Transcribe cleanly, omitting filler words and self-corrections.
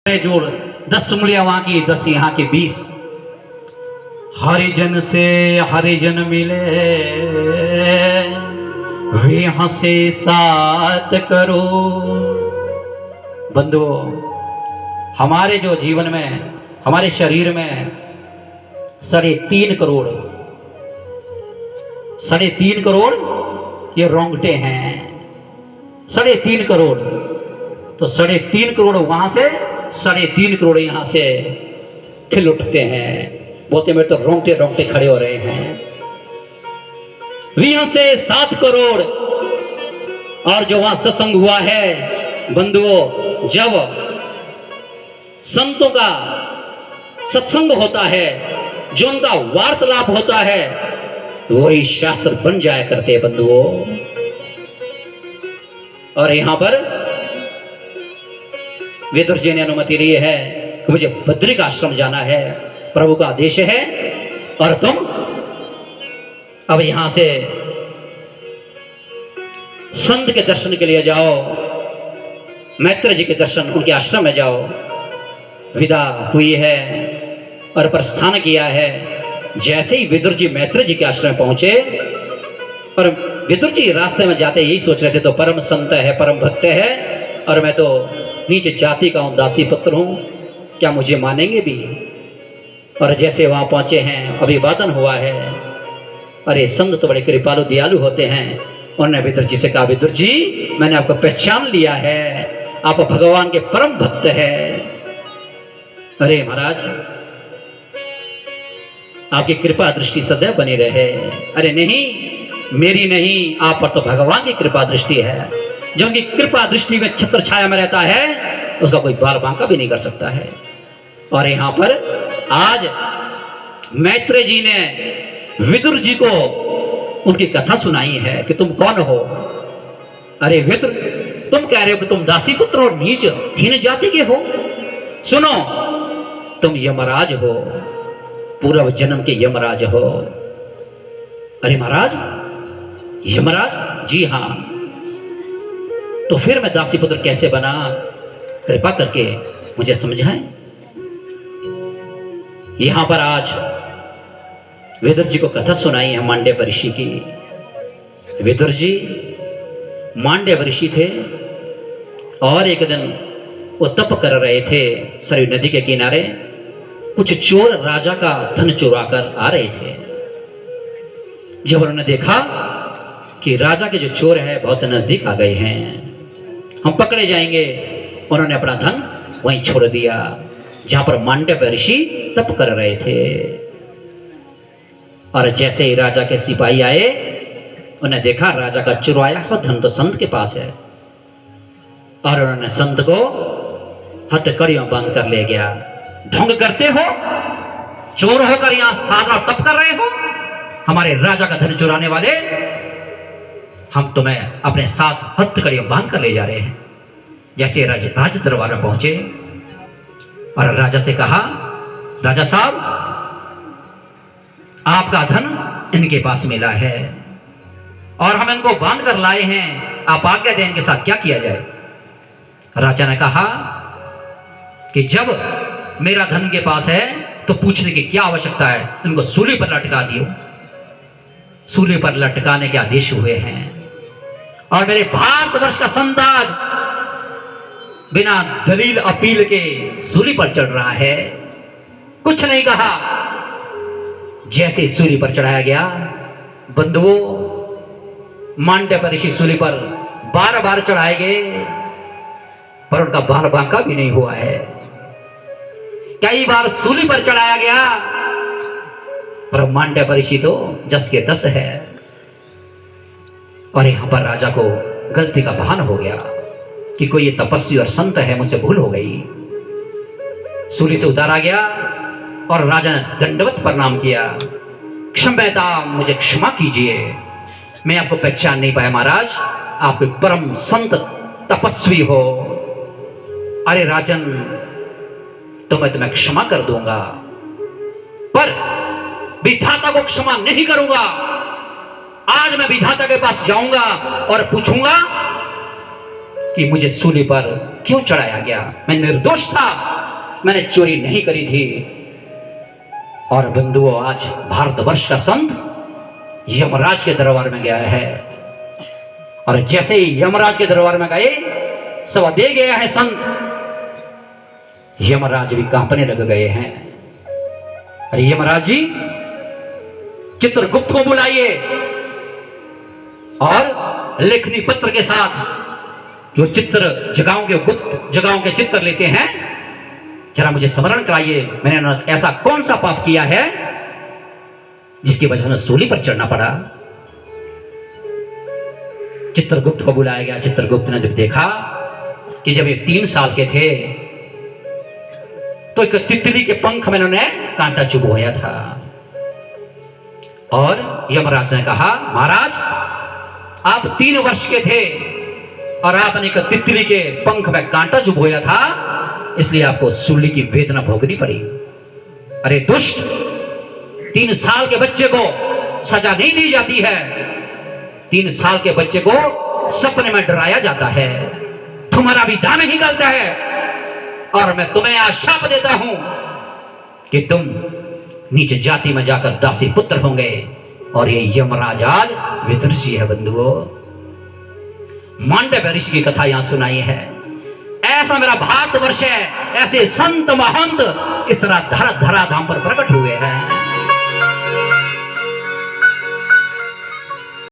जोड़ 10 उंगलियां वहां की 10 यहाँ की 20। हरिजन से हरिजन मिले वे हंसे 7 करोड़। बंधुओं, हमारे जो जीवन में, हमारे शरीर में 3.5 करोड़, 3.5 करोड़ ये रोंगटे हैं। 3.5 करोड़, तो 3.5 करोड़ वहां से, 3.5 करोड़ यहां से खिल उठते हैं। बोलते मेरे तो रोंगटे रोंगटे खड़े हो रहे हैं। वहां से 7 करोड़। और जो वहां सत्संग हुआ है बंधुओं, जब संतों का सत्संग होता है, जो उनका वार्तालाप होता है, वही शास्त्र बन जाया करते बंधुओं। और यहां पर वेदव्यास जी ने अनुमति ली है कि मुझे बद्रिक आश्रम जाना है, प्रभु का आदेश है। और तुम अब यहां से संत के दर्शन के लिए जाओ, मैत्र जी के दर्शन, उनके आश्रम में जाओ। विदा हुई है और प्रस्थान किया है। जैसे ही विदुर जी मैत्र जी के आश्रम में पहुंचे, और विदुर जी रास्ते में जाते यही सोच रहे थे, तो परम संत है, परम भक्त है, और मैं तो नीच जाति का हूं, दासी पुत्र हूं, क्या मुझे मानेंगे भी। और जैसे वहां पहुंचे हैं, अभिवादन हुआ है। अरे संत तो बड़े कृपालु दयालु होते हैं। उन्होंने विदुर जी से कहा, विदुर जी मैंने आपको पहचान लिया है, आप भगवान के परम भक्त हैं। अरे महाराज, आपकी कृपा दृष्टि सदैव बनी रहे। अरे नहीं, मेरी नहीं, आप पर तो भगवान की कृपा दृष्टि है। जो उनकी कृपा दृष्टि में छत्र छाया में रहता है, उसका कोई बाल बांका भी नहीं कर सकता है। और यहां पर आज मैत्रेय जी ने विदुर जी को उनकी कथा सुनाई है कि तुम कौन हो। अरे विदुर, तुम कह रहे हो कि तुम दासी पुत्र और नीच हीन जाति के हो। सुनो, तुम यमराज हो, पूर्व जन्म के यमराज हो। अरे महाराज, यमराज? जी हां। तो फिर मैं दासी पुत्र कैसे बना, कृपा करके मुझे समझाएं। यहां पर आज विदुर जी को कथा सुनाई है मांडव्य ऋषि की। विदुर जी मांडव्य ऋषि थे, और एक दिन वो तप कर रहे थे सरयू नदी के किनारे। कुछ चोर राजा का धन चुरा कर आ रहे थे। जब उन्होंने देखा कि राजा के जो चोर है बहुत नजदीक आ गए हैं, हम पकड़े जाएंगे, उन्होंने अपना धन वहीं छोड़ दिया जहां पर मांडव्य ऋषि तप कर रहे थे। और जैसे ही राजा के सिपाही आए, उन्हें देखा राजा का चुराया हुआ धन तो संत के पास है, और उन्होंने संत को हथकड़ियों बांध कर ले गया। ढोंग करते हो, चोर होकर यहां साधना तप कर रहे हो, हमारे राजा का धन चुराने वाले, हम तुम्हें अपने साथ हथकड़ियों बांध कर ले जा रहे हैं। जैसे राज दरबार में पहुंचे और राजा से कहा, राजा साहब आपका धन इनके पास मिला है और हम इनको बांध कर लाए हैं, आप आज्ञा दें इनके साथ क्या किया जाए। राजा ने कहा कि जब मेरा धन के पास है तो पूछने की क्या आवश्यकता है, इनको सूली पर लटका दियो। सूली पर लटकाने के आदेश हुए हैं। और मेरे भारतवर्ष का संत आज बिना दलील अपील के सूली पर चढ़ रहा है, कुछ नहीं कहा। जैसे सूली पर चढ़ाया गया, बंधुओं, मांडव्य ऋषि सूली पर बार बार चढ़ाए गए, पर उनका बाल बांका भी नहीं हुआ है। कई बार सूली पर चढ़ाया गया, पर मांडव्य ऋषि तो 10 के 10 है। और यहां पर राजा को गलती का भान हो गया कि कोई ये तपस्वी और संत है, मुझसे भूल हो गई। सूली से उतारा गया और राजा ने दंडवत प्रणाम किया। क्षम्यता, मुझे क्षमा कीजिए, मैं आपको पहचान नहीं पाया महाराज, आप कोई परम संत तपस्वी हो। अरे राजन, तो मैं तुम्हें क्षमा कर दूंगा, पर विधाता को क्षमा नहीं करूंगा। आज मैं विधाता के पास जाऊंगा और पूछूंगा कि मुझे सूली पर क्यों चढ़ाया गया। मैं निर्दोष था, मैंने चोरी नहीं करी थी। और बंधुओं, आज भारतवर्ष का संत यमराज के दरबार में गया है, और जैसे ही यमराज के दरबार में गए, सवा दे गया है संत, यमराज भी कांपने लग गए हैं। अरे यमराज जी, चित्रगुप्त को बुलाइए और लेखनी पत्र के साथ जो चित्र जगहों के गुप्त जगहों के चित्र लेते हैं, जरा मुझे स्मरण कराइए, मैंने ऐसा कौन सा पाप किया है जिसकी वजह से सूली पर चढ़ना पड़ा। चित्रगुप्त को बुलाया गया। चित्रगुप्त ने जब देखा कि जब ये 3 साल के थे तो एक तितली के पंख में उन्होंने कांटा चुभोया था, और यमराज ने कहा, महाराज आप 3 वर्ष के थे और आपने एक तितली के पंख में कांटा चुभोया था, इसलिए आपको सूली की वेदना भोगनी पड़ी। अरे दुष्ट, 3 साल के बच्चे को सजा नहीं दी जाती है, 3 साल के बच्चे को सपने में डराया जाता है, तुम्हारा भी दान ही गलता है, और मैं तुम्हें आज शाप देता हूं कि तुम नीच जाति में जाकर दासी पुत्र होंगे। और ये यमराज आज विदुषी है। बंधुओं, मांडव्य ऋषि की कथा यहां सुनाई है। ऐसा मेरा भारतवर्ष है, ऐसे संत महंत इस तरह धरा धाम पर प्रकट हुए हैं।